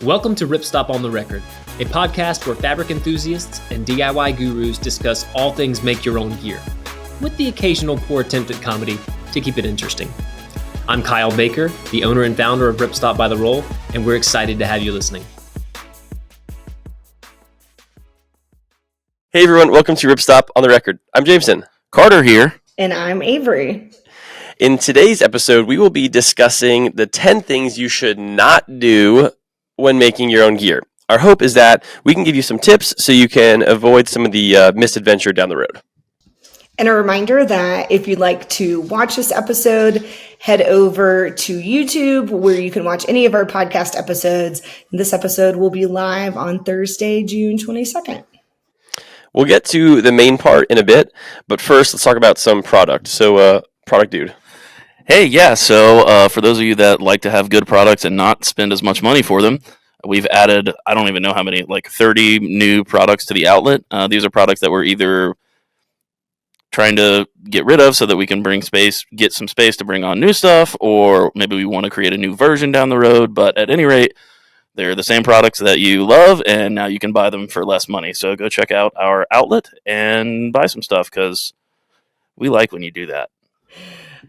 Welcome to Ripstop on the Record, a podcast where fabric enthusiasts and DIY gurus discuss all things make your own gear, with the occasional poor attempt at comedy to keep it interesting. I'm Kyle Baker, the owner and founder of Ripstop by the Roll, and we're excited to have you listening. Hey everyone, welcome to Ripstop on the Record. I'm Jameson. Carter here. And I'm Avery. In today's episode, we will be discussing the 10 things you should not do when making your own gear. Our hope is that we can give you some tips so you can avoid some of the misadventure down the road. And a reminder that if you'd like to watch this episode, head over to YouTube where you can watch any of our podcast episodes. This episode will be live on Thursday, June 22nd. We'll get to the main part in a bit, but first let's talk about some product. So, product dude. Hey, yeah, so for those of you that like to have good products and not spend as much money for them, we've added, I don't even know how many, like 30 new products to the outlet. These are products that we're either trying to get rid of so that we can get some space to bring on new stuff, or maybe we want to create a new version down the road. But at any rate, they're the same products that you love, and now you can buy them for less money. So go check out our outlet and buy some stuff, because we like when you do that.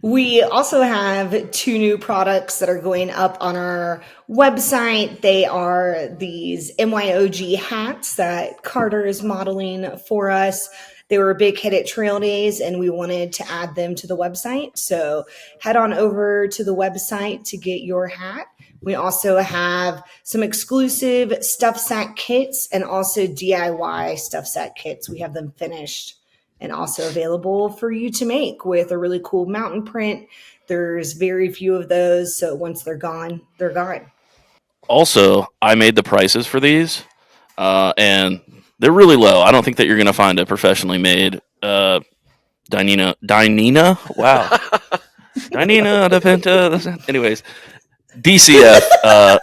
We also have 2 new products that are going up on our website. They are these MYOG hats that Carter is modeling for us. They were a big hit at Trail Days, and we wanted to add them to the website. So head on over to the website to get your hat. We also have some exclusive stuff sack kits and also DIY stuff sack kits. We have them finished and also available for you to make with a really cool mountain print. There's very few of those, so once they're gone, they're gone. Also, I made the prices for these, and they're really low. I don't think that you're going to find a professionally made Dynina. Wow. Dynina, the Penta. Anyways, DCF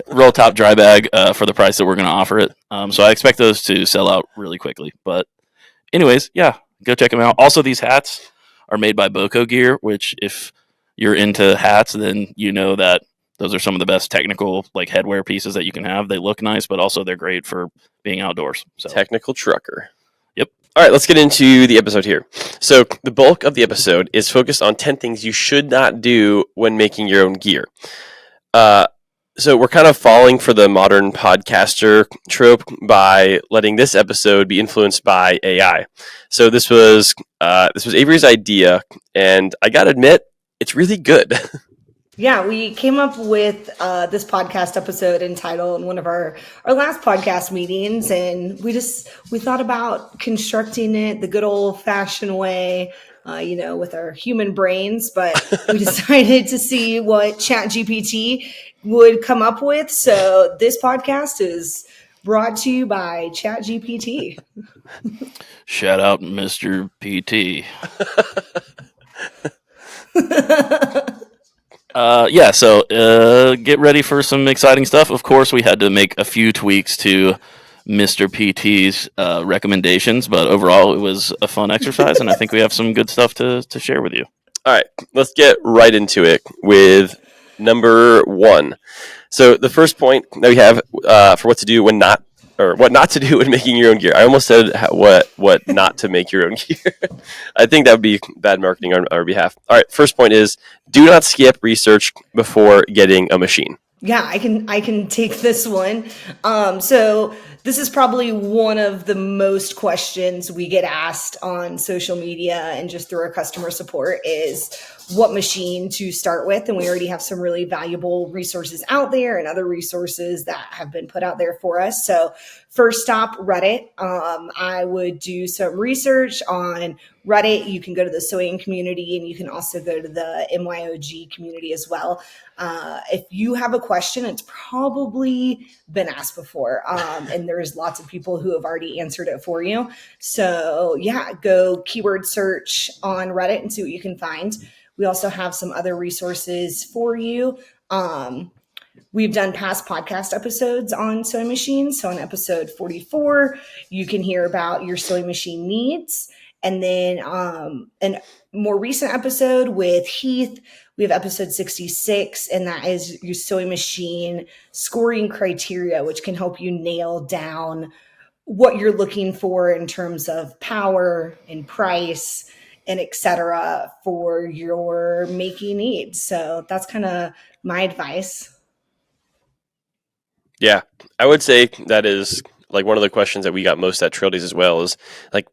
roll top dry bag for the price that we're going to offer it. So I expect those to sell out really quickly. But anyways, yeah, go check them out. Also, these hats are made by Boco Gear, which if you're into hats, then you know that those are some of the best technical headwear pieces that you can have. They look nice, but also they're great for being outdoors. So. Technical trucker. Yep. All right, let's get into the episode here. So the bulk of the episode is focused on 10 things you should not do when making your own gear. So we're kind of falling for the modern podcaster trope by letting this episode be influenced by AI. So this was Avery's idea, and I gotta admit, it's really good. Yeah, we came up with this podcast episode entitled in one of our last podcast meetings, and we thought about constructing it the good old-fashioned way, with our human brains, but we decided to see what ChatGPT would come up with. So this podcast is brought to you by ChatGPT. Shout out Mr. PT. So get ready for some exciting stuff. Of course, we had to make a few tweaks to Mr. PT's recommendations, but overall it was a fun exercise, and I think we have some good stuff to share with you. All right, let's get right into it with number 1. So the first point that we have for what not to do when making your own gear. I almost said what not to make your own gear. I think that would be bad marketing on our behalf. All right, first point is do not skip research before getting a machine. Yeah, I can take this one. So this is probably one of the most questions we get asked on social media and just through our customer support is what machine to start with. And we already have some really valuable resources out there and other resources that have been put out there for us. So first stop, Reddit. I would do some research on Reddit. You can go to the sewing community, and you can also go to the MYOG community as well. If you have a question, it's probably been asked before. And there's lots of people who have already answered it for you. So yeah, go keyword search on Reddit and see what you can find. We also have some other resources for you. We've done past podcast episodes on sewing machines. So on episode 44, you can hear about your sewing machine needs. And then a more recent episode with Heath, We have episode 66, and that is your sewing machine scoring criteria, which can help you nail down what you're looking for in terms of power and price and et cetera for your making needs. So that's kind of my advice. Yeah, I would say that is like one of the questions that we got most at Trail Days as well is like,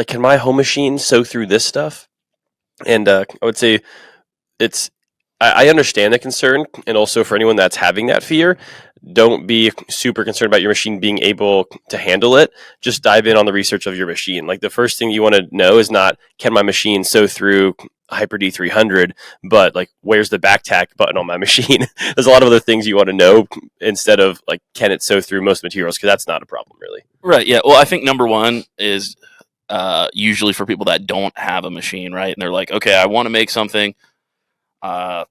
can my home machine sew through this stuff? And I would say it's I understand the concern, and also for anyone that's having that fear, don't be super concerned about your machine being able to handle it. Just dive in on the research of your machine. Like the first thing you want to know is not, can my machine sew through Hyper D300, but like, where's the back tack button on my machine? There's a lot of other things you want to know instead of like, can it sew through most materials? Because that's not a problem really. Right. Yeah. Well, I think number one is usually for people that don't have a machine, right? And they're like, okay, I want to make something.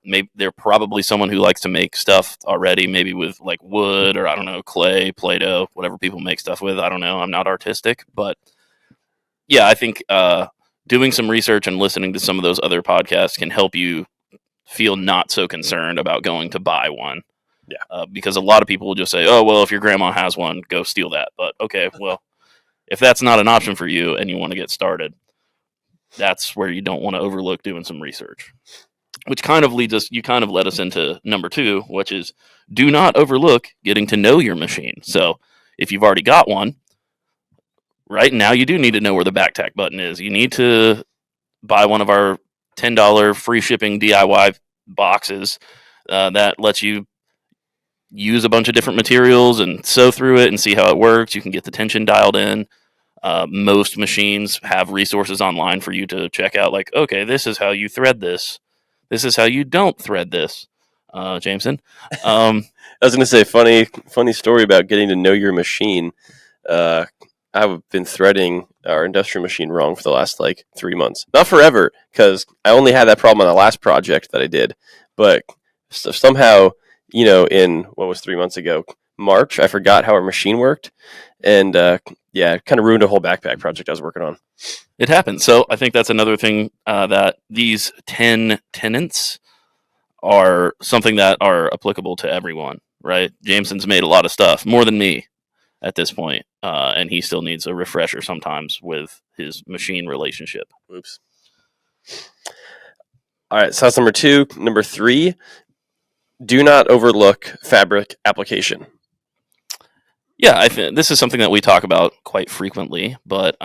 Maybe they're probably someone who likes to make stuff already, maybe with like wood or I don't know, clay, Play-Doh, whatever people make stuff with. I don't know. I'm not artistic, but yeah, I think doing some research and listening to some of those other podcasts can help you feel not so concerned about going to buy one. Yeah. Because a lot of people will just say, oh, well, if your grandma has one, go steal that. But okay, well, if that's not an option for you and you want to get started, that's where you don't want to overlook doing some research. Which kind of led us into number 2, which is do not overlook getting to know your machine. So if you've already got one, right now you do need to know where the back tack button is. You need to buy one of our $10 free shipping DIY boxes that lets you use a bunch of different materials and sew through it and see how it works. You can get the tension dialed in. Most machines have resources online for you to check out, like, okay, this is how you thread this. This is how you don't thread this, Jameson. I was going to say, funny story about getting to know your machine. I've been threading our industrial machine wrong for the last like 3 months. Not forever, because I only had that problem on the last project that I did. But somehow, in what was 3 months ago, March, I forgot how our machine worked. And it kind of ruined a whole backpack project I was working on. It happens. So I think that's another thing that these 10 tenets are something that are applicable to everyone, right? Jameson's made a lot of stuff, more than me at this point, and he still needs a refresher sometimes with his machine relationship. Oops. All right, so that's number 2. Number 3, do not overlook fabric application. Yeah, I think this is something that we talk about quite frequently, but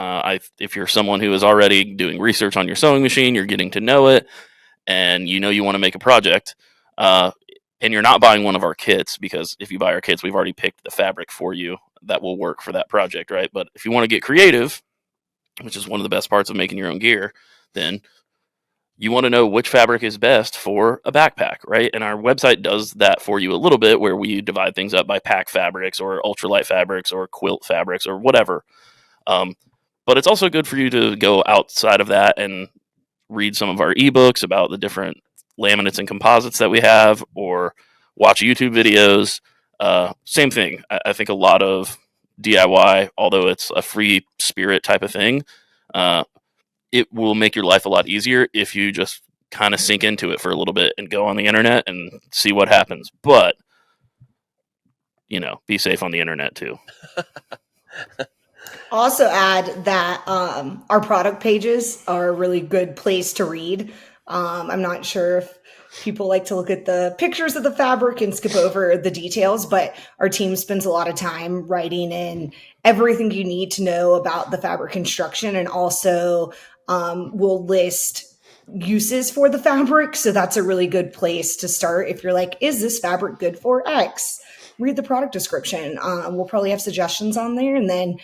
if you're someone who is already doing research on your sewing machine, you're getting to know it, and you want to make a project, and you're not buying one of our kits, because if you buy our kits, we've already picked the fabric for you that will work for that project, right? But if you want to get creative, which is one of the best parts of making your own gear, then you want to know which fabric is best for a backpack, right? And our website does that for you a little bit, where we divide things up by pack fabrics or ultralight fabrics or quilt fabrics or whatever. But it's also good for you to go outside of that and read some of our ebooks about the different laminates and composites that we have, or watch YouTube videos. Same thing. I think a lot of DIY, although it's a free spirit type of thing, it will make your life a lot easier if you just kind of sink into it for a little bit and go on the internet and see what happens. But, be safe on the internet too. Also add that our product pages are a really good place to read. I'm not sure if people like to look at the pictures of the fabric and skip over the details, but our team spends a lot of time writing in everything you need to know about the fabric construction, and also we'll list uses for the fabric. So that's a really good place to start. If you're like, is this fabric good for X? Read the product description. We'll probably have suggestions on there. And then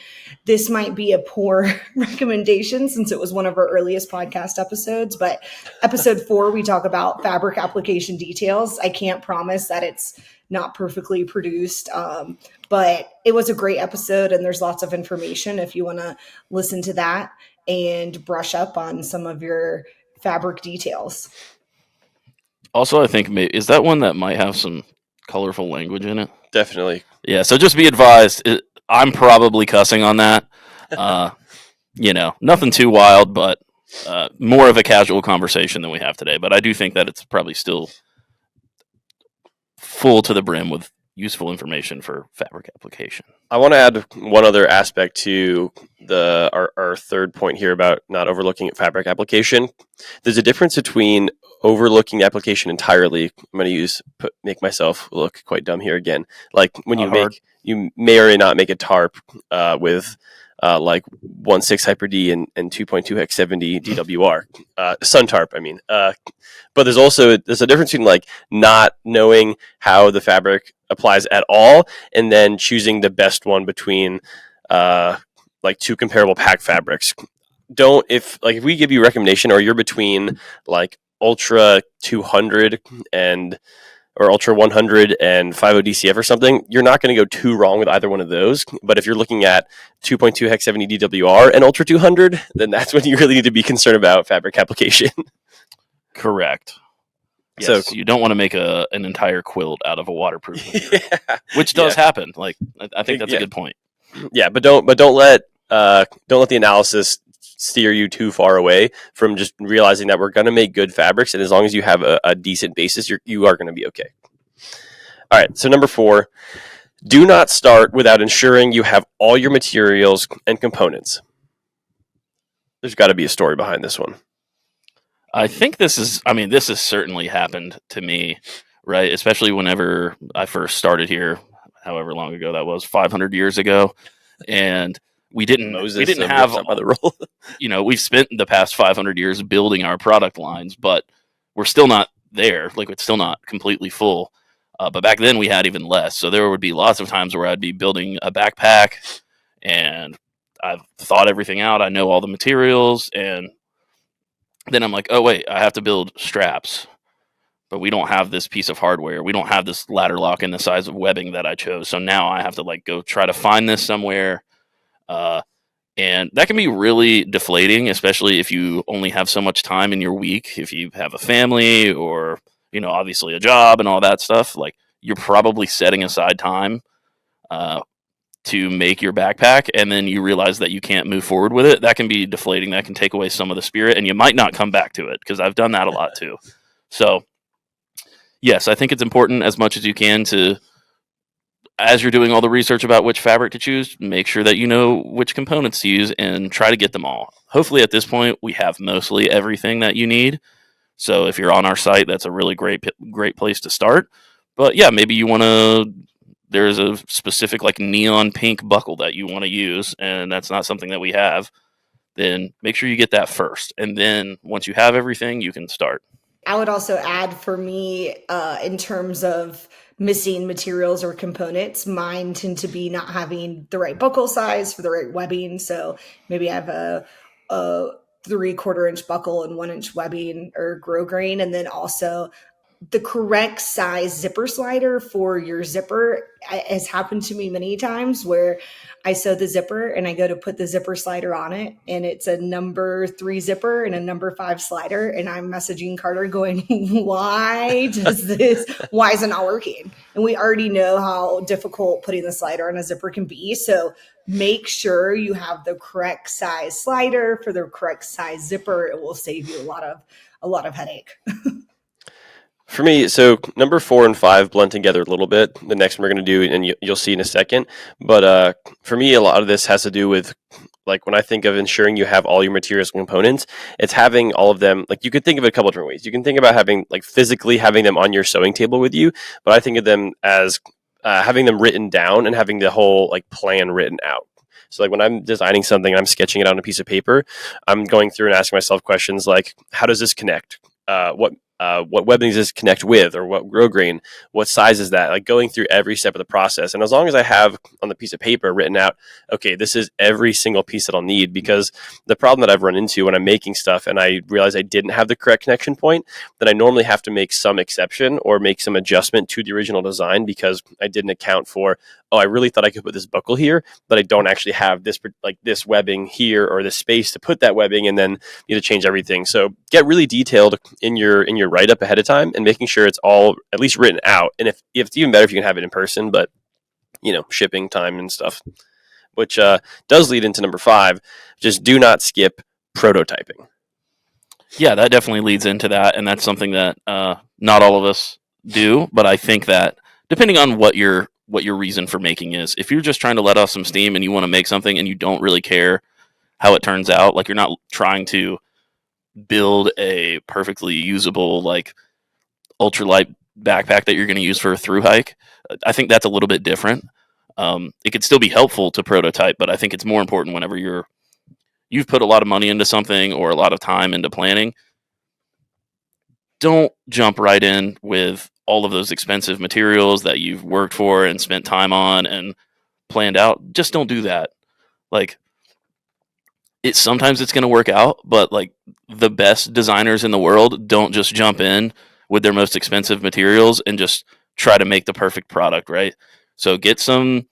this might be a poor recommendation since it was one of our earliest podcast episodes, but episode 4, we talk about fabric application details. I can't promise that it's not perfectly produced, but it was a great episode, and there's lots of information if you want to listen to that and brush up on some of your fabric details. Also, I think is that one that might have some colorful language in it? Definitely. Yeah, so just be advised, I'm probably cussing on that. Nothing too wild, but more of a casual conversation than we have today. But I do think that it's probably still full to the brim with useful information for fabric application. I want to add one other aspect to our third point here about not overlooking fabric application. There's a difference between overlooking application entirely. I'm going to make myself look quite dumb here again. Like when you may or may not make a tarp with like 1.6 Hyper D and 2.2 Hex 70 DWR, sun tarp. I mean, but there's a difference between like not knowing how the fabric applies at all, and then choosing the best one between like two comparable pack fabrics. If we give you a recommendation, or you're between like Ultra 200 or Ultra 100 and 50 DCF or something, you're not going to go too wrong with either one of those. But if you're looking at 2.2 Hex 70 DWR and Ultra 200, then that's when you really need to be concerned about fabric application. Correct. Yes, so you don't want to make an entire quilt out of a waterproof material, which does happen. Like I think that's a good point. Yeah, but don't let the analysis steer you too far away from just realizing that we're going to make good fabrics, and as long as you have a decent basis, you are going to be okay. All right, so number 4, do not start without ensuring you have all your materials and components. There's got to be a story behind this one. I think this has certainly happened to me, right? Especially whenever I first started here, however long ago that was, 500 years ago, and we didn't have other role. We've spent the past 500 years building our product lines, but we're still not there. Like, it's still not completely full. But back then we had even less. So there would be lots of times where I'd be building a backpack, and I've thought everything out. I know all the materials, and then I'm like, oh wait, I have to build straps, but we don't have this piece of hardware. We don't have this ladder lock in the size of webbing that I chose. So now I have to go try to find this somewhere. And that can be really deflating, especially if you only have so much time in your week. If you have a family or, obviously a job and all that stuff, like you're probably setting aside time, to make your backpack, and then you realize that you can't move forward with it. That can be deflating. That can take away some of the spirit, and you might not come back to it, because I've done that a lot too. So yes, I think it's important as much as you can to, as you're doing all the research about which fabric to choose, make sure that you know which components to use and try to get them all. Hopefully at this point we have mostly everything that you need. So if you're on our site, that's a really great place to start. But yeah, maybe you want to, there's a specific neon pink buckle that you want to use, and that's not something that we have, then make sure you get that first. And then once you have everything, you can start. I would also add, for me, in terms of missing materials or components, mine tend to be not having the right buckle size for the right webbing. So maybe I have a 3/4 inch buckle and 1 inch webbing or grosgrain, and then also the correct size zipper slider for your zipper has happened to me many times, where I sew the zipper and I go to put the zipper slider on it, and it's a number 3 zipper and a number 5 slider. And I'm messaging Carter going, why is it not working? And we already know how difficult putting the slider on a zipper can be. So make sure you have the correct size slider for the correct size zipper. It will save you a lot of headache. For me, so number 4 and 5 blend together a little bit. The next one we're going to do, and you'll see in a second. But for me, a lot of this has to do with, when I think of ensuring you have all your materials and components, it's having all of them. You could think of it a couple different ways. You can think about having, physically having them on your sewing table with you, but I think of them as having them written down and having the whole plan written out. So when I'm designing something and I'm sketching it on a piece of paper, I'm going through and asking myself questions like, how does this connect? What webbing does this connect with, or what grosgrain, what size is that? Going through every step of the process. And as long as I have on the piece of paper written out, okay, this is every single piece that I'll need, because the problem that I've run into when I'm making stuff and I realize I didn't have the correct connection point, then I normally have to make some exception or make some adjustment to the original design, because I didn't account for, I really thought I could put this buckle here, but I don't actually have this this webbing here or this space to put that webbing, and then need to change everything. So get really detailed in your write-up ahead of time, and making sure it's all at least written out. And if it's even better if you can have it in person, but shipping time and stuff, which does lead into number 5. Just do not skip prototyping. Yeah, that definitely leads into that, and that's something that not all of us do. But I think that depending on what your reason for making is, if you're just trying to let off some steam and you want to make something and you don't really care how it turns out, like you're not trying to build a perfectly usable like ultralight backpack that you're going to use for a through hike, I think that's a little bit different. It could still be helpful to prototype, but I think it's more important whenever you've put a lot of money into something or a lot of time into planning. Don't jump right in with all of those expensive materials that you've worked for and spent time on and planned out. Just don't do that. Like sometimes it's going to work out, but like the best designers in the world don't just jump in with their most expensive materials and just try to make the perfect product, right? So get some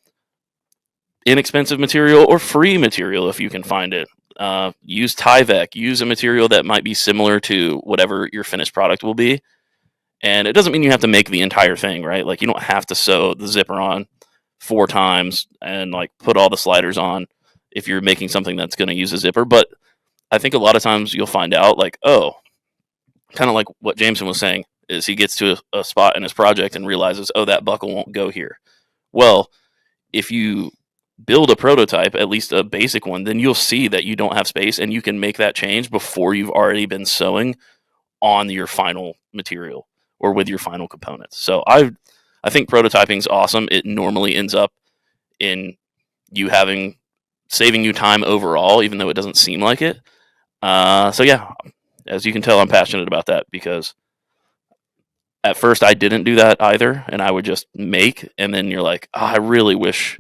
inexpensive material or free material if you can find it. Use Tyvek. Use a material that might be similar to whatever your finished product will be. And it doesn't mean you have to make the entire thing, right? Like you don't have to sew the zipper on 4 times and like put all the sliders on if you're making something that's going to use a zipper. But I think a lot of times you'll find out like, oh, kind of like what Jameson was saying is he gets to a spot in his project and realizes, oh, that buckle won't go here. Well, if you build a prototype, at least a basic one, then you'll see that you don't have space and you can make that change before you've already been sewing on your final material or with your final components. So I think prototyping is awesome. It normally ends up in you saving you time overall, even though it doesn't seem like it. So yeah, as you can tell, I'm passionate about that because at first I didn't do that either, and I would just make, and then you're like, oh, I really wish,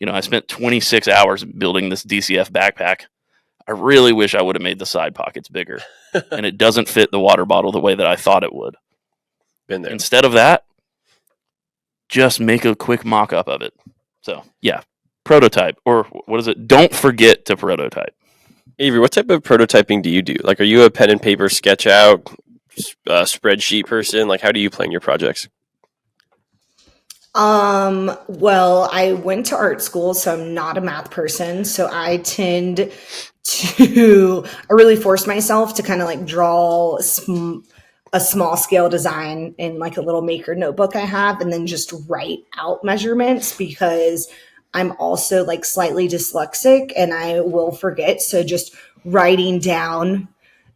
I spent 26 hours building this DCF backpack. I really wish I would have made the side pockets bigger, and it doesn't fit the water bottle the way that I thought it would. Been there. Instead of that, just make a quick mock-up of it. So yeah, prototype, or what is it? Don't forget to prototype. Avery, what type of prototyping do you do? Like, are you a pen and paper sketch out spreadsheet person? Like, how do you plan your projects? Well, I went to art school, so I'm not a math person. So I tend to, I really force myself to kind of like draw a small scale design in like a little maker notebook I have, and then just write out measurements because I'm also like slightly dyslexic and I will forget. So just writing down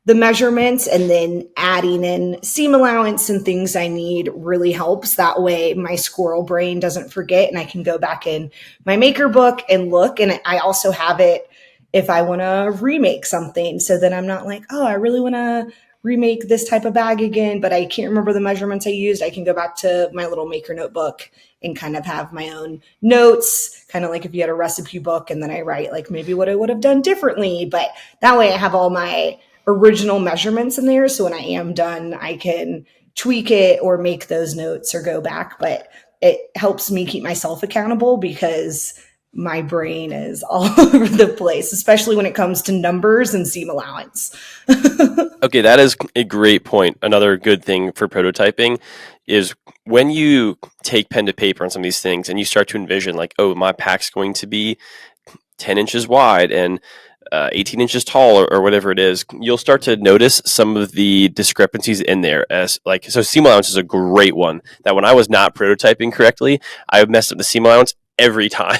the measurements and then adding in seam allowance and things I need really helps. That way my squirrel brain doesn't forget and I can go back in my maker book and look. And I also have it if I want to remake something. So then I'm not like, oh, I really want to remake this type of bag again, but I can't remember the measurements I used. I can go back to my little maker notebook and kind of have my own notes, kind of like if you had a recipe book, and then I write like maybe what I would have done differently. But that way I have all my original measurements in there. So when I am done, I can tweak it or make those notes or go back. But it helps me keep myself accountable because my brain is all over the place, especially when it comes to numbers and seam allowance. Okay, that is a great point. Another good thing for prototyping is when you take pen to paper on some of these things and you start to envision like, oh, my pack's going to be 10 inches wide and 18 inches tall or whatever it is, you'll start to notice some of the discrepancies in there. As like, so seam allowance is a great one that when I was not prototyping correctly, I messed up the seam allowance every time.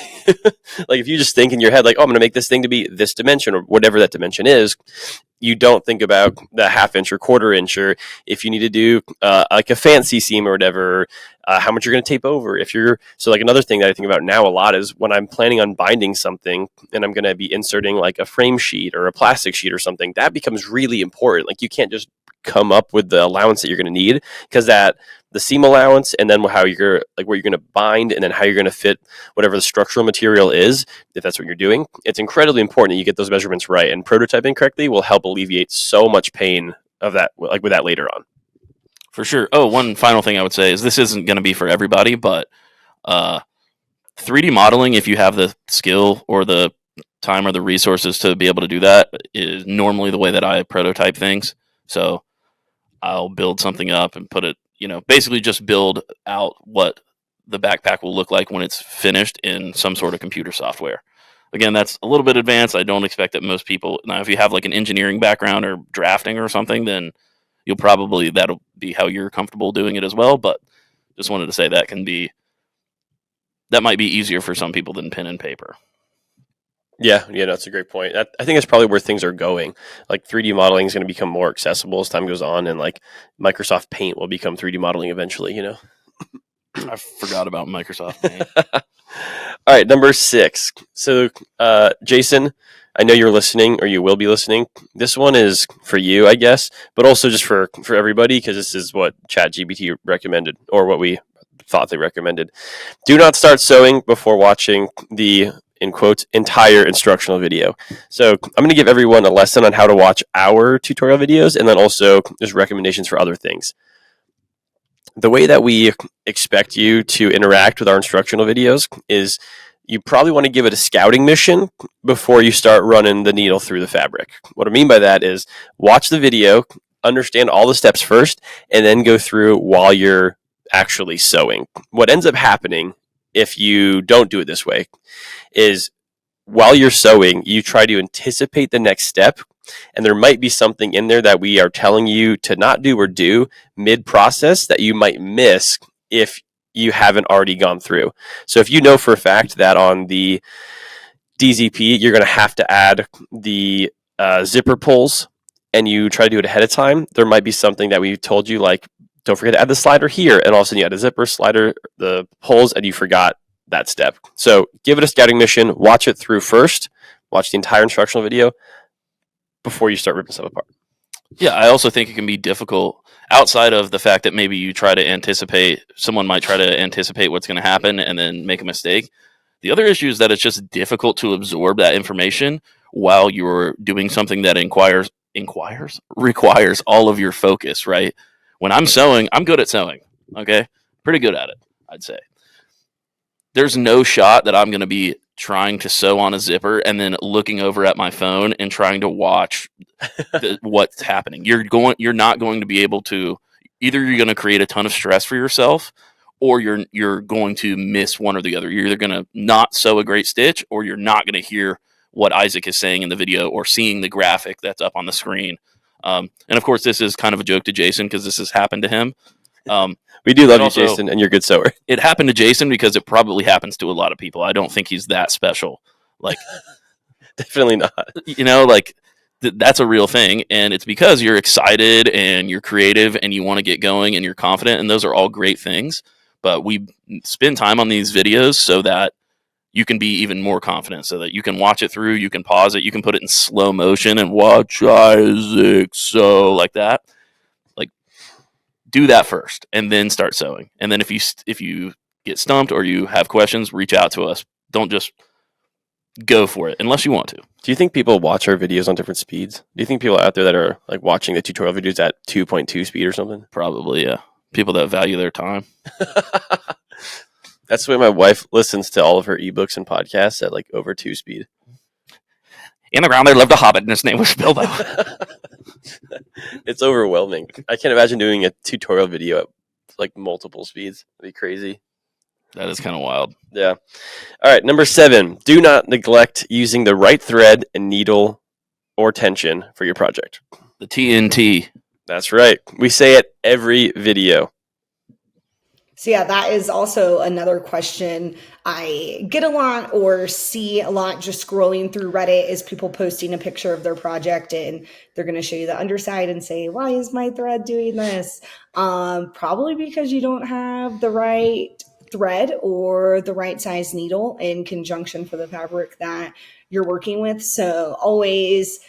Like if you just think in your head, like, oh, I'm going to make this thing to be this dimension or whatever that dimension is, you don't think about the 1/2 inch or 1/4 inch, or if you need to do like a fancy seam or whatever, how much you're going to tape over. So like another thing that I think about now a lot is when I'm planning on binding something and I'm going to be inserting like a frame sheet or a plastic sheet or something, that becomes really important. Like you can't just come up with the allowance that you're going to need, because that the seam allowance and then how you're like what you're going to bind and then how you're going to fit whatever the structural material is, if that's what you're doing, it's incredibly important that you get those measurements right, and prototyping correctly will help alleviate so much pain of that, like with that later on. For sure. Oh, one final thing I would say is this isn't going to be for everybody, but 3D modeling, if you have the skill or the time or the resources to be able to do that, is normally the way that I prototype things. So I'll build something up and put it, basically just build out what the backpack will look like when it's finished in some sort of computer software. again, that's a little bit advanced. I don't expect that most people, now if you have like an engineering background or drafting or something, then that'll be how you're comfortable doing it as well. But just wanted to say that might be easier for some people than pen and paper. Yeah, that's a great point. I think that's probably where things are going. Like 3D modeling is going to become more accessible as time goes on, and like Microsoft Paint will become 3D modeling eventually. I forgot about Microsoft Paint. All right, number 6. So, Jason, I know you're listening, or you will be listening. This one is for you, I guess, but also just for everybody, because this is what ChatGPT recommended, or what we thought they recommended. Do not start sewing before watching the, in quotes, entire instructional video. So I'm going to give everyone a lesson on how to watch our tutorial videos, and then also just recommendations for other things. The way that we expect you to interact with our instructional videos is you probably want to give it a scouting mission before you start running the needle through the fabric. What I mean by that is watch the video, understand all the steps first, and then go through while you're actually sewing. What ends up happening if you don't do it this way is while you're sewing, you try to anticipate the next step, and there might be something in there that we are telling you to not do or do mid-process that you might miss if you haven't already gone through. So if you know for a fact that on the DZP, you're going to have to add the zipper pulls, and you try to do it ahead of time, there might be something that we told you, like, don't forget to add the slider here, and all of a sudden you add a zipper, slider, the pulls, and you forgot that step. So give it a scouting mission, watch it through first, watch the entire instructional video before you start ripping stuff apart. Yeah, I also think it can be difficult outside of the fact that maybe someone might try to anticipate what's going to happen and then make a mistake. The other issue is that it's just difficult to absorb that information while you're doing something that requires all of your focus, right? When I'm sewing, I'm good at sewing, okay? Pretty good at it, I'd say. There's no shot that I'm going to be trying to sew on a zipper and then looking over at my phone and trying to watch what's happening. You're not going to be able to, either you're going to create a ton of stress for yourself, or you're going to miss one or the other. You're either going to not sew a great stitch, or you're not going to hear what Isaac is saying in the video or seeing the graphic that's up on the screen. And of course, this is kind of a joke to Jason because this has happened to him. We do love you, Jason, and you're a good sewer. It happened to Jason because it probably happens to a lot of people. I don't think he's that special. Like, definitely not. That's a real thing, and it's because you're excited and you're creative and you want to get going and you're confident, and those are all great things. But we spend time on these videos so that you can be even more confident, so that you can watch it through, you can pause it, you can put it in slow motion and watch Isaac sew like that. Do that first and then start sewing. And then if you get stumped or you have questions, reach out to us. Don't just go for it unless you want to. Do you think people watch our videos on different speeds? Do you think people out there that are like watching the tutorial videos at 2.2 speed or something? Probably, yeah. People that value their time. That's the way my wife listens to all of her ebooks and podcasts at like over 2 speed. In the ground there lived a hobbit and his name was Bilbo. It's overwhelming. I can't imagine doing a tutorial video at like multiple speeds. It'd be crazy. That is kind of wild. Yeah. All right, number 7. Do not neglect using the right thread and needle or tension for your project. The TNT. That's right. We say it every video. So yeah, that is also another question I get a lot or see a lot just scrolling through Reddit, is people posting a picture of their project and they're going to show you the underside and say, why is my thread doing this? Probably because you don't have the right thread or the right size needle in conjunction for the fabric that you're working with. So always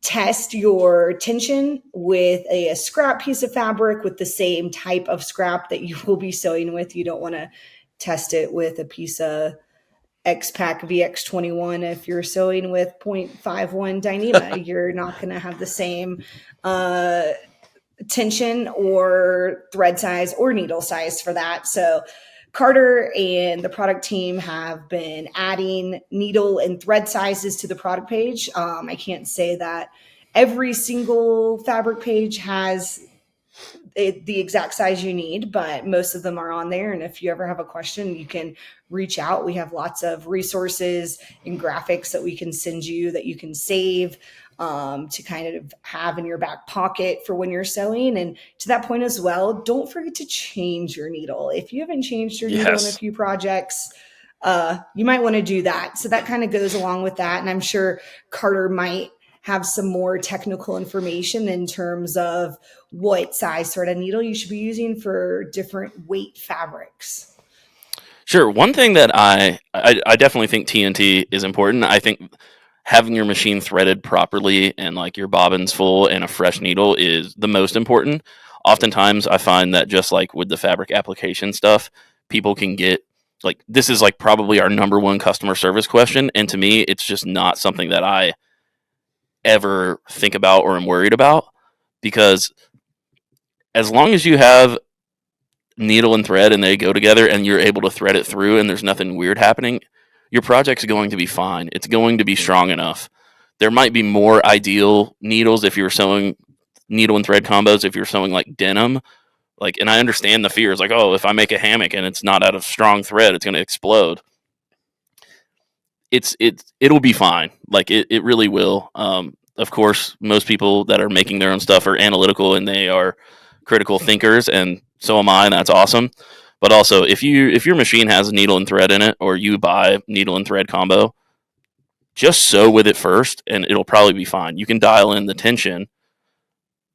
test your tension with a scrap piece of fabric with the same type of scrap that you will be sewing with. You don't want to test it with a piece of X-Pac VX21 if you're sewing with 0.51 Dyneema. You're not going to have the same tension or thread size or needle size for that. So Carter and the product team have been adding needle and thread sizes to the product page. I can't say that every single fabric page has the exact size you need, but most of them are on there. And if you ever have a question, you can reach out. We have lots of resources and graphics that we can send you that you can save to kind of have in your back pocket for when you're sewing. And to that point as well, don't forget to change your needle. If you haven't changed your needle in a few projects, you might want to do that. So that kind of goes along with that. And I'm sure Carter might have some more technical information in terms of what size thread of needle you should be using for different weight fabrics. Sure. One thing that I definitely think TNT is important. I think having your machine threaded properly and like your bobbins full and a fresh needle is the most important. Oftentimes I find that just like with the fabric application stuff, people can get like, this is like probably our number one customer service question. And to me, it's just not something that I ever think about or am worried about, because as long as you have needle and thread and they go together and you're able to thread it through and there's nothing weird happening, your project's going to be fine. It's going to be strong enough. There might be more ideal needles if you're sewing needle and thread combos, if you're sewing like denim. Like, and I understand the fears, like, oh, if I make a hammock and it's not out of strong thread, it's going to explode. It'll be fine. Like it really will. Of course, most people that are making their own stuff are analytical and they are critical thinkers, and so am I, and that's awesome. But also, if your machine has a needle and thread in it, or you buy needle and thread combo, just sew with it first, and it'll probably be fine. You can dial in the tension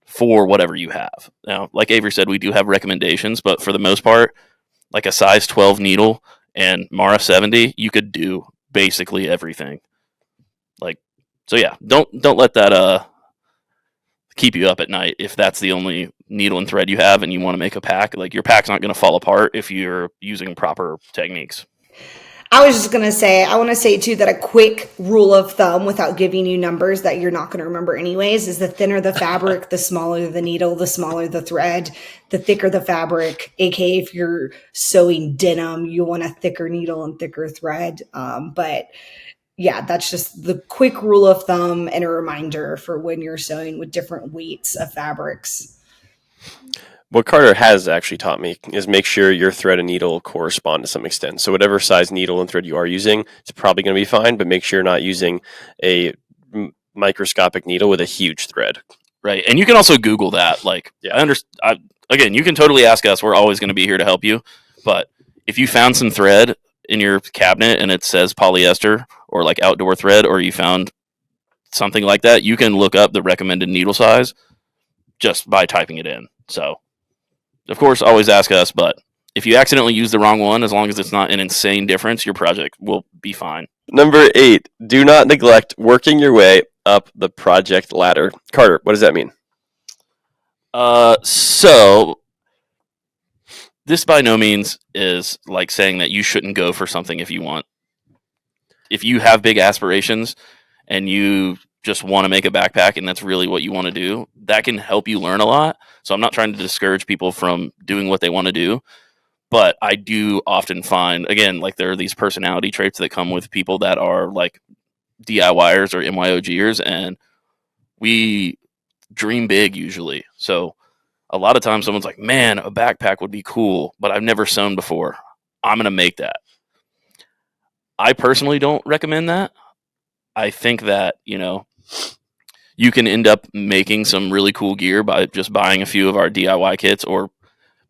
for whatever you have. Now, like Avery said, we do have recommendations, but for the most part, like a size 12 needle and Mara 70, you could do basically everything. Like, so yeah, don't let that keep you up at night if that's the only needle and thread you have and you want to make a pack. Like, your pack's not going to fall apart if you're using proper techniques. I was just going to say, I want to say too that a quick rule of thumb without giving you numbers that you're not going to remember anyways is the thinner the fabric, the smaller the needle, the smaller the thread, the thicker the fabric. AKA if you're sewing denim, you want a thicker needle and thicker thread. But yeah, that's just the quick rule of thumb and a reminder for when you're sewing with different weights of fabrics. What Carter has actually taught me is make sure your thread and needle correspond to some extent. So whatever size needle and thread you are using, it's probably going to be fine, but make sure you're not using a microscopic needle with a huge thread. Right. And you can also Google that. Like, yeah. Again, you can totally ask us. We're always going to be here to help you. But if you found some thread in your cabinet and it says polyester or like outdoor thread, or you found something like that, you can look up the recommended needle size just by typing it in. So, of course, always ask us, but if you accidentally use the wrong one, as long as it's not an insane difference, your project will be fine. Number 8, do not neglect working your way up the project ladder. Carter, what does that mean? So this by no means is like saying that you shouldn't go for something if you have big aspirations and you just want to make a backpack and that's really what you want to do, that can help you learn a lot. So I'm not trying to discourage people from doing what they want to do, but I do often find, again, like there are these personality traits that come with people that are like DIYers or MYOGers, and we dream big usually. So a lot of times someone's like, man, a backpack would be cool, but I've never sewn before. I'm going to make that. I personally don't recommend that. I think that, you can end up making some really cool gear by just buying a few of our DIY kits or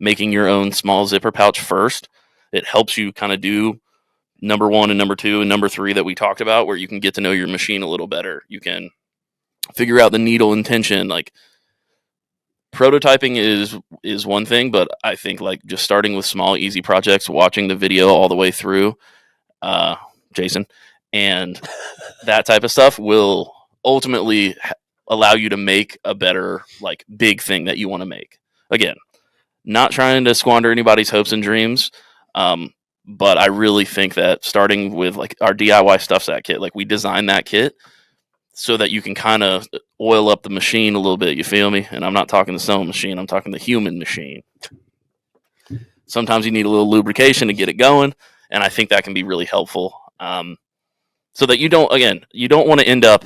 making your own small zipper pouch first. It helps you kind of do number 1 and number 2 and number 3 that we talked about, where you can get to know your machine a little better. You can figure out the needle and tension. Like, prototyping is one thing, but I think like just starting with small, easy projects, watching the video all the way through, Jason, and that type of stuff will ultimately allow you to make a better, like, big thing that you want to make. Again, not trying to squander anybody's hopes and dreams, but I really think that starting with like our DIY stuff set kit, like we designed that kit so that you can kind of oil up the machine a little bit, you feel me? And I'm not talking the sewing machine, I'm talking the human machine. Sometimes you need a little lubrication to get it going, and I think that can be really helpful. So that you don't want to end up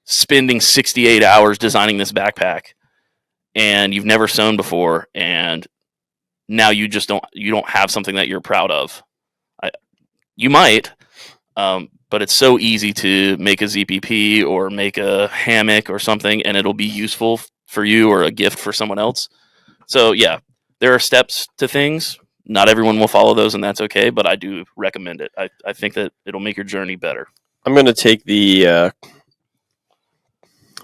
spending 68 hours designing this backpack and you've never sewn before, and now you don't have something that you're proud of. You might, but it's so easy to make a ZPP or make a hammock or something, and it'll be useful for you or a gift for someone else. So yeah, there are steps to things. Not everyone will follow those, and that's okay, but I do recommend it. I think that it'll make your journey better. I'm going to take the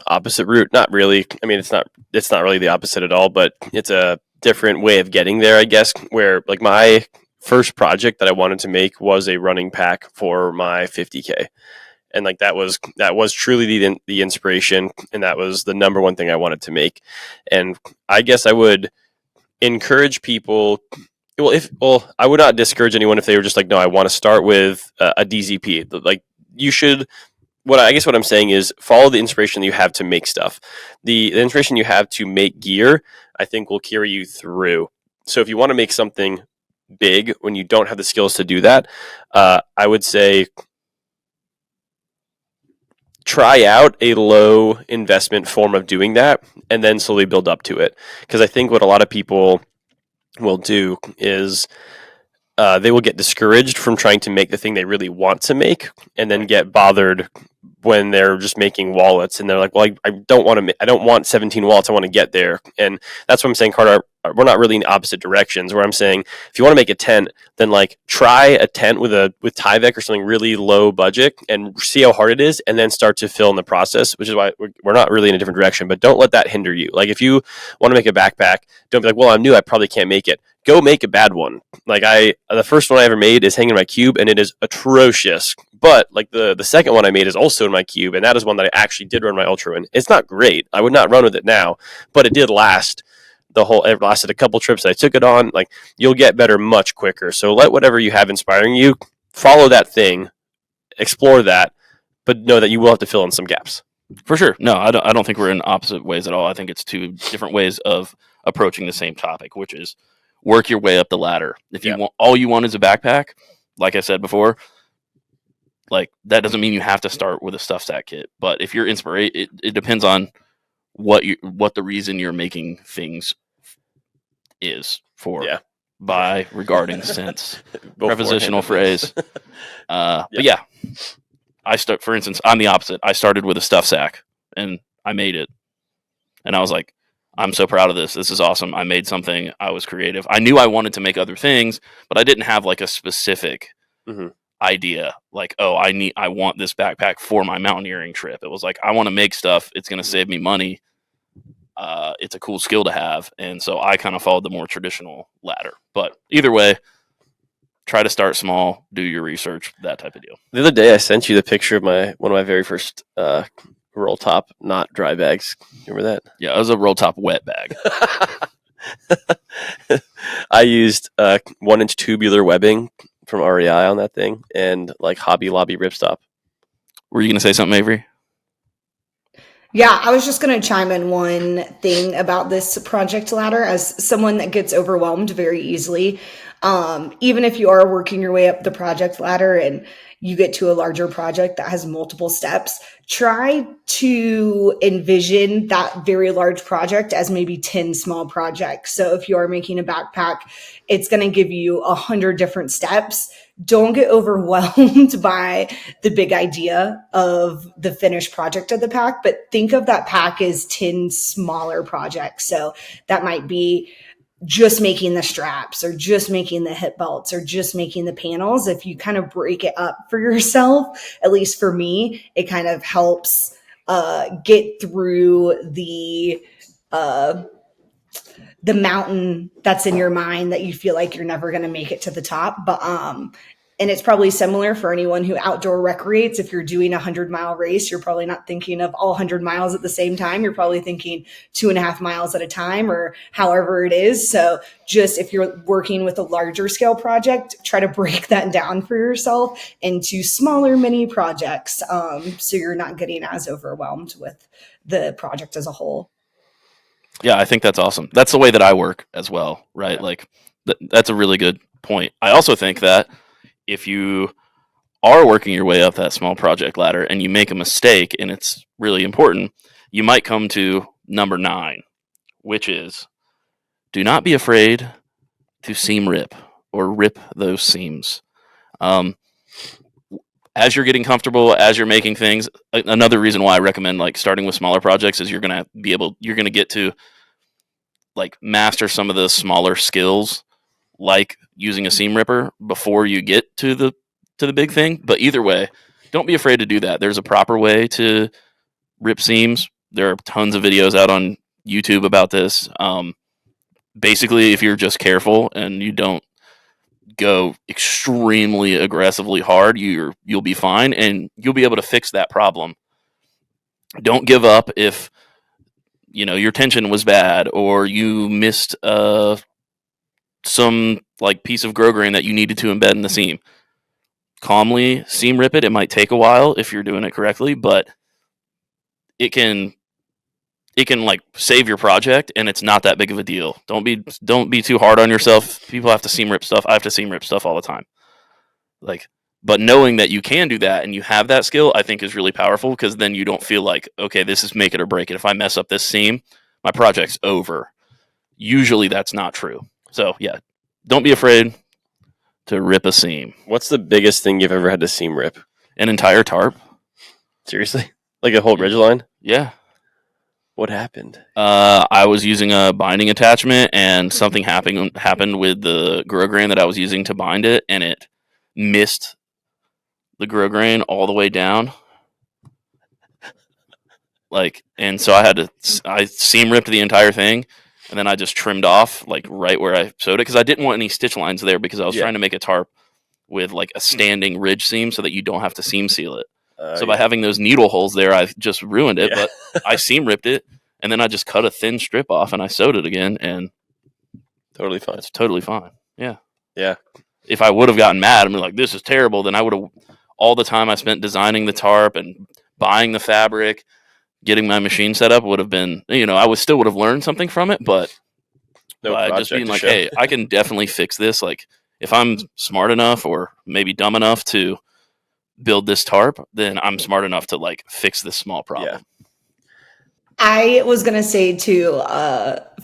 opposite route. Not really. I mean, it's not really the opposite at all, but it's a different way of getting there, I guess, where like my first project that I wanted to make was a running pack for my 50K. And like that was truly the inspiration, and that was the number one thing I wanted to make. And I guess I would encourage people. I would not discourage anyone if they were just like, no, I want to start with a DZP. Like you should. What I'm saying is follow the inspiration that you have to make stuff. The inspiration you have to make gear, I think, will carry you through. So if you want to make something big when you don't have the skills to do that, I would say try out a low investment form of doing that and then slowly build up to it. Because I think what a lot of people will do is they will get discouraged from trying to make the thing they really want to make, and then get bothered when they're just making wallets, and they're like, well, I don't want 17 wallets. I want to get there. And that's what I'm saying, Carter, we're not really in opposite directions, where I'm saying, if you want to make a tent, then like try a tent with Tyvek or something really low budget and see how hard it is, and then start to fill in the process, which is why we're not really in a different direction. But don't let that hinder you. Like if you want to make a backpack, don't be like, well, I'm new, I probably can't make it. Go make a bad one. Like the first one I ever made is hanging in my cube, and it is atrocious. But like the second one I made is also in my cube, and that is one that I actually did run my Ultra in. It's not great. I would not run with it now, but it did last. It lasted a couple trips that I took it on. Like you'll get better much quicker. So let whatever you have inspiring you, follow that thing, explore that, but know that you will have to fill in some gaps. For sure. No, I don't think we're in opposite ways at all. I think it's two different ways of approaching the same topic, which is work your way up the ladder. If you want, all you want is a backpack, like I said before, like that doesn't mean you have to start with a stuff sack kit. But if you're inspired, it depends on what the reason you're making things is for. Yeah. By, regarding, since, prepositional phrase. But yeah, for instance, I'm the opposite. I started with a stuff sack and I made it, and I was like, I'm so proud of this. This is awesome. I made something. I was creative. I knew I wanted to make other things, but I didn't have like a specific idea. Like, oh, I want this backpack for my mountaineering trip. It was like, I want to make stuff. It's going to save me money. It's a cool skill to have. And so I kind of followed the more traditional ladder. But either way, try to start small, do your research, that type of deal. The other day I sent you the picture of one of my very first roll top, not dry bags. Remember that? Yeah, it was a roll top wet bag. I used 1-inch tubular webbing from REI on that thing, and like Hobby Lobby ripstop. Were you going to say something, Avery? Yeah, I was just going to chime in one thing about this project ladder. As someone that gets overwhelmed very easily, even if you are working your way up the project ladder and you get to a larger project that has multiple steps, try to envision that very large project as maybe 10 small projects. So if you are making a backpack, it's going to give you 100 different steps. Don't get overwhelmed by the big idea of the finished project of the pack, but think of that pack as 10 smaller projects. So that might be just making the straps, or just making the hip belts, or just making the panels. If you kind of break it up for yourself, at least for me, it kind of helps get through the mountain that's in your mind that you feel like you're never going to make it to the top. But and it's probably similar for anyone who outdoor recreates. If you're doing a 100-mile race, you're probably not thinking of all 100 miles at the same time. You're probably thinking 2.5 miles at a time, or however it is. So just if you're working with a larger scale project, try to break that down for yourself into smaller mini projects, so you're not getting as overwhelmed with the project as a whole. Yeah, I think that's awesome. That's the way that I work as well, right? Yeah. Like that's a really good point. I also think that if you are working your way up that small project ladder and you make a mistake and it's really important, you might come to number 9, which is do not be afraid to seam rip or rip those seams. As you're getting comfortable, as you're making things, another reason why I recommend like starting with smaller projects is you're going to get to like master some of the smaller skills, like using a seam ripper before you get to the big thing. But either way, don't be afraid to do that. There's a proper way to rip seams. There are tons of videos out on YouTube about this. Basically, if you're just careful and you don't go extremely aggressively hard, you'll be fine and you'll be able to fix that problem. Don't give up if your tension was bad or you missed some like piece of grosgrain that you needed to embed in the seam. Calmly seam rip it. It might take a while if you're doing it correctly, but it can like save your project, and it's not that big of a deal. Don't be too hard on yourself. People have to seam rip stuff. I have to seam rip stuff all the time. But knowing that you can do that and you have that skill, I think is really powerful, because then you don't feel like, okay, this is make it or break it. If I mess up this seam, my project's over. Usually that's not true. So yeah, don't be afraid to rip a seam. What's the biggest thing you've ever had to seam rip? An entire tarp. Seriously? Like a whole ridgeline? Yeah. What happened? I was using a binding attachment, and something happened with the grosgrain that I was using to bind it, and it missed the grosgrain all the way down. And so I seam ripped the entire thing, and then I just trimmed off like right where I sewed it, because I didn't want any stitch lines there, because I was trying to make a tarp with like a standing ridge seam so that you don't have to seam seal it. So by having those needle holes there, I just ruined it. Yeah. But I seam ripped it, and then I just cut a thin strip off, and I sewed it again, and totally fine. It's totally fine. Yeah. Yeah. If I would have gotten mad and been like, "This is terrible," then I would have all the time I spent designing the tarp and buying the fabric, getting my machine set up would have been, I would have learned something from it, but by just being like, hey, I can definitely fix this. Like, if I'm smart enough or maybe dumb enough to build this tarp, then I'm smart enough to like fix this small problem. Yeah. I was going to say too,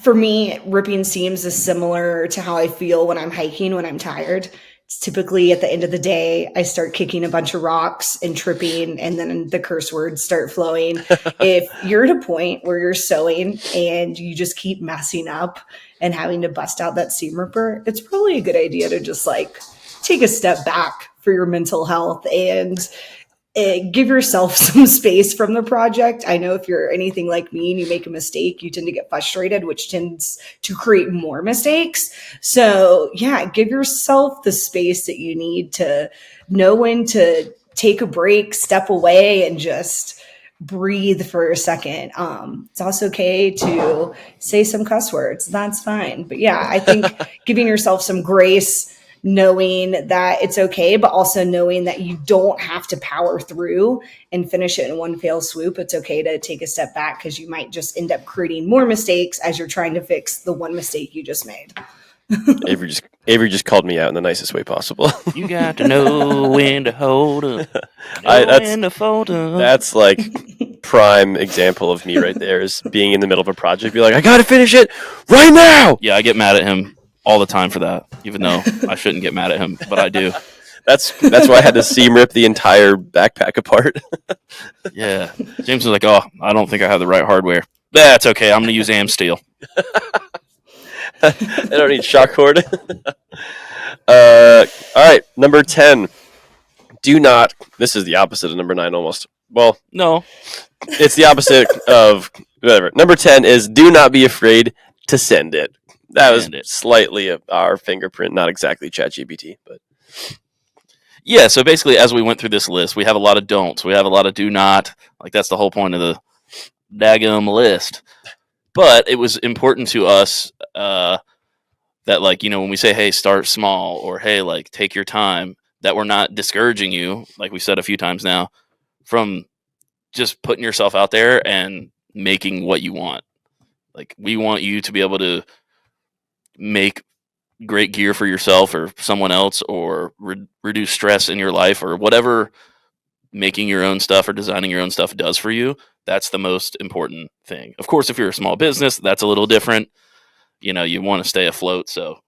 for me, ripping seams is similar to how I feel when I'm hiking, when I'm tired. It's typically at the end of the day, I start kicking a bunch of rocks and tripping, and then the curse words start flowing. If you're at a point where you're sewing and you just keep messing up and having to bust out that seam ripper, it's probably a good idea to just like take a step back for your mental health and give yourself some space from the project. I know if you're anything like me and you make a mistake, you tend to get frustrated, which tends to create more mistakes. So yeah, give yourself the space that you need to know when to take a break, step away, and just breathe for a second. It's also okay to say some cuss words. That's fine. But yeah, I think giving yourself some grace, knowing that it's okay, but also knowing that you don't have to power through and finish it in one fell swoop. It's okay to take a step back, because you might just end up creating more mistakes as you're trying to fix the one mistake you just made. Avery just called me out in the nicest way possible. You got to know when to hold up, when to fold up. That's like prime example of me right there, is being in the middle of a project, be like, I gotta finish it right now. Yeah, I get mad at him all the time for that, even though I shouldn't get mad at him, but I do. That's why I had to seam rip the entire backpack apart. Yeah. James was like, "Oh, I don't think I have the right hardware." That's okay. I'm going to use AM steel. I don't need shock cord. All right, number 10. Do not. This is the opposite of number 9 almost. Well, no. It's the opposite of whatever. Number 10 is do not be afraid to send it. That was slightly our fingerprint, not exactly ChatGPT, but yeah. So basically, as we went through this list, we have a lot of don'ts. We have a lot of do not. Like, that's the whole point of the daggum list. But it was important to us that, like, when we say, hey, start small, or hey, like, take your time, that we're not discouraging you, like we said a few times now, from just putting yourself out there and making what you want. Like, we want you to be able to make great gear for yourself or someone else, or reduce stress in your life, or whatever making your own stuff or designing your own stuff does for you. That's the most important thing. Of course, if you're a small business, that's a little different. You know, you want to stay afloat, so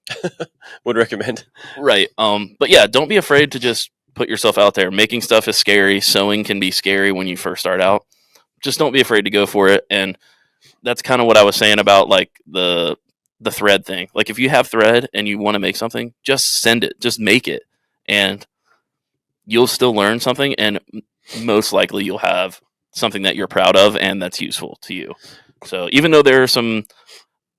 Would recommend. right. But yeah, don't be afraid to just put yourself out there. Making stuff is scary. Sewing can be scary when you first start out. Just don't be afraid to go for it. And that's kind of what I was saying about like the thread thing. Like if you have thread and you want to make something, just send it, just make it, and you'll still learn something, and most likely you'll have something that you're proud of and that's useful to you. So even though there are some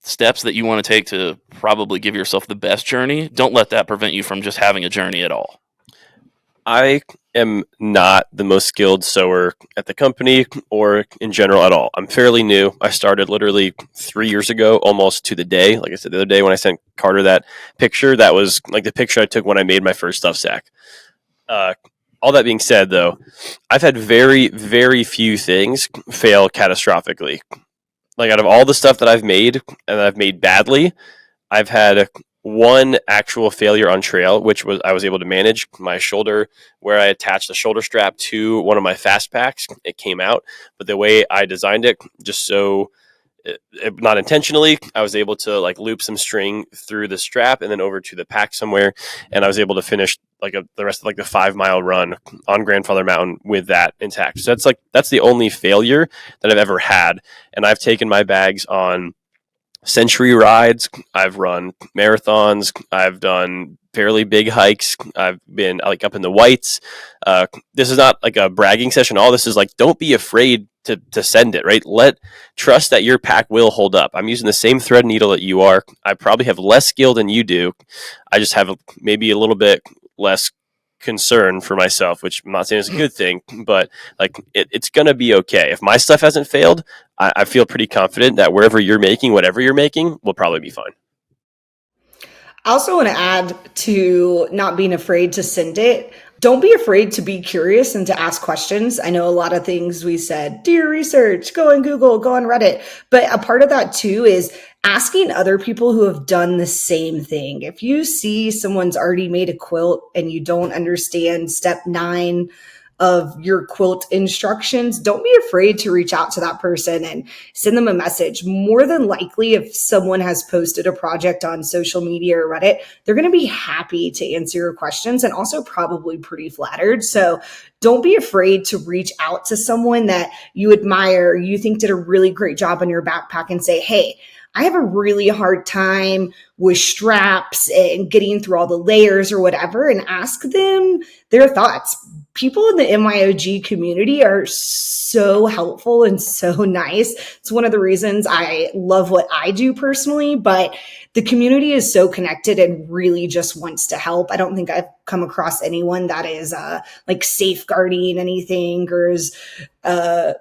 steps that you want to take to probably give yourself the best journey, don't let that prevent you from just having a journey at all. I am not the most skilled sewer at the company or in general at all. I'm fairly new. I started literally 3 years ago, almost to the day. Like I said the other day when I sent Carter that picture, that was like the picture I took when I made my first stuff sack. All that being said, though, I've had very, very few things fail catastrophically. Like out of all the stuff that I've made and I've made badly, I've had one actual failure on trail, which was I was able to manage my shoulder where I attached the shoulder strap to one of my fast packs. It came out, but the way I designed it, just so not intentionally, I was able to like loop some string through the strap and then over to the pack somewhere, and I was able to finish like the rest of like the 5 mile run on Grandfather Mountain with that intact. So that's the only failure that I've ever had, and I've taken my bags on century rides. I've run marathons. I've done fairly big hikes. I've been like up in the whites. This is not like a bragging session. All this is like, don't be afraid to send it, right? Trust that your pack will hold up. I'm using the same thread needle that you are. I probably have less skill than you do. I just have maybe a little bit less concern for myself, which I'm not saying is a good thing, but like it's going to be okay. If my stuff hasn't failed, I feel pretty confident that wherever you're making, whatever you're making, will probably be fine. I also want to add to not being afraid to send it. Don't be afraid to be curious and to ask questions. I know a lot of things we said, do your research, go on Google, go on Reddit. But a part of that too is asking other people who have done the same thing. If you see someone's already made a quilt and you don't understand step 9 of your quilt instructions, don't be afraid to reach out to that person and send them a message. More than likely, if someone has posted a project on social media or Reddit, they're going to be happy to answer your questions and also probably pretty flattered. So don't be afraid to reach out to someone that you admire, you think did a really great job on your backpack, and say, hey, I have a really hard time with straps and getting through all the layers or whatever, and ask them their thoughts. People in the MYOG community are so helpful and so nice. It's one of the reasons I love what I do personally, but the community is so connected and really just wants to help. I don't think I've come across anyone that is like safeguarding anything or is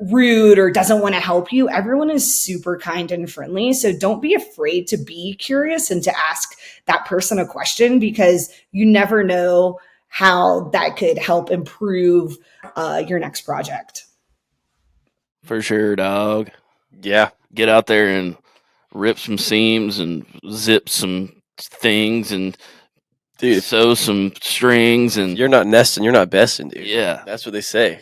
rude or doesn't want to help you. Everyone is super kind and friendly. So don't be afraid to be curious and to ask that person a question, because you never know how that could help improve your next project. For sure, dog. Yeah. Get out there and rip some seams and zip some things and Dude, sew some strings, and you're not nesting, you're not besting, dude. yeah, That's what they say.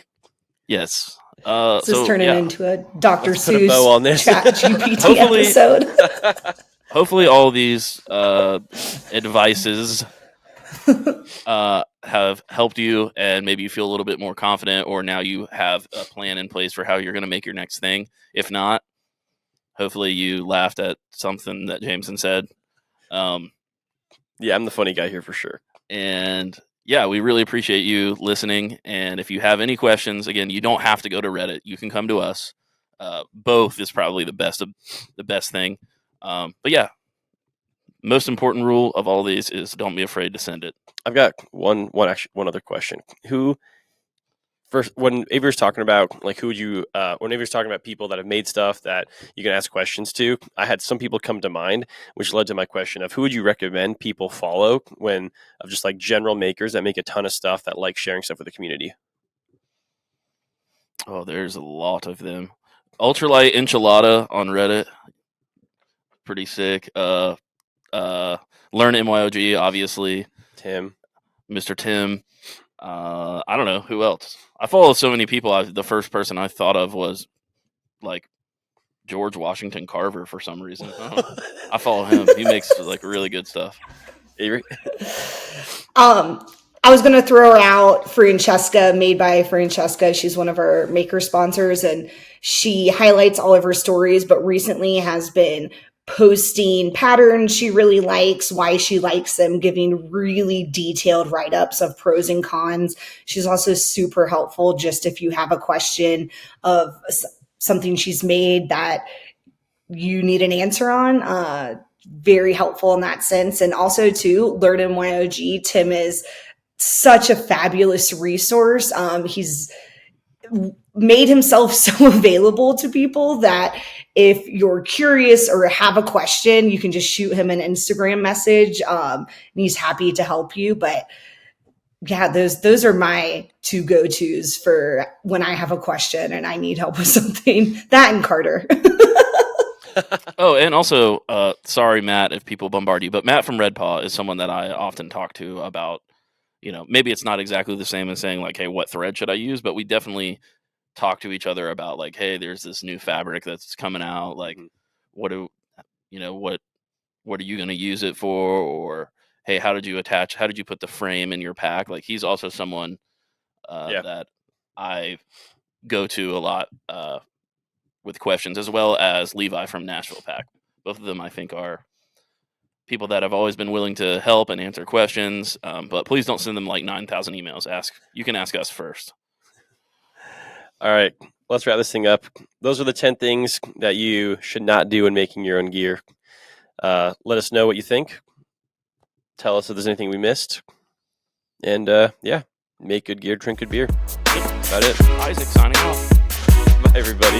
yes. This is turning into a Dr. Let's put a bow on Seuss this. Chat GPT Hopefully- episode. Hopefully, all these advices have helped you, and maybe you feel a little bit more confident, or now you have a plan in place for how you're going to make your next thing. If not, hopefully you laughed at something that Jameson said. Yeah, I'm the funny guy here for sure. And yeah, we really appreciate you listening. And if you have any questions, again, you don't have to go to Reddit. You can come to us. Both is probably the best thing. But yeah, most important rule of all these is don't be afraid to send it. I've got one other question. First, when Avery's talking about like when Avery's talking about people that have made stuff that you can ask questions to, I had some people come to mind, which led to my question of who would you recommend people follow of just like general makers that make a ton of stuff that like sharing stuff with the community. Oh, there's a lot of them. Ultralight Enchilada on Reddit, pretty sick. Learn MYOG, obviously. Tim. Mr. Tim. I don't know who else. I follow so many people. The first person I thought of was like George Washington Carver for some reason. I follow him. He makes like really good stuff. Avery? I was going to throw her out, Francesca, made by Francesca. She's one of our maker sponsors, and she highlights all of her stories, but recently has been posting patterns she really likes, why she likes them, giving really detailed write-ups of pros and cons. She's also super helpful just if you have a question of something she's made that you need an answer on. Very helpful in that sense. And also too, Learn MYOG. Tim is such a fabulous resource. He's made himself so available to people that if you're curious or have a question, you can just shoot him an Instagram message. And he's happy to help you. But yeah, those are my two go-tos for when I have a question and I need help with something. That and Carter. Oh, and also, sorry, Matt, if people bombard you, but Matt from Red Paw is someone that I often talk to about, maybe it's not exactly the same as saying like, hey, what thread should I use? But we definitely talk to each other about like, hey, there's this new fabric that's coming out. Like, what are you going to use it for? Or, hey, how did you put the frame in your pack? Like, he's also someone that I go to a lot with questions, as well as Levi from Nashville Pack. Both of them, I think, are people that have always been willing to help and answer questions. But please don't send them like 9,000 emails. You can ask us first. All right, let's wrap this thing up. Those are the 10 things that you should not do when making your own gear. Let us know what you think. Tell us if there's anything we missed. And make good gear, drink good beer. That's about it. Isaac signing off. Bye, everybody.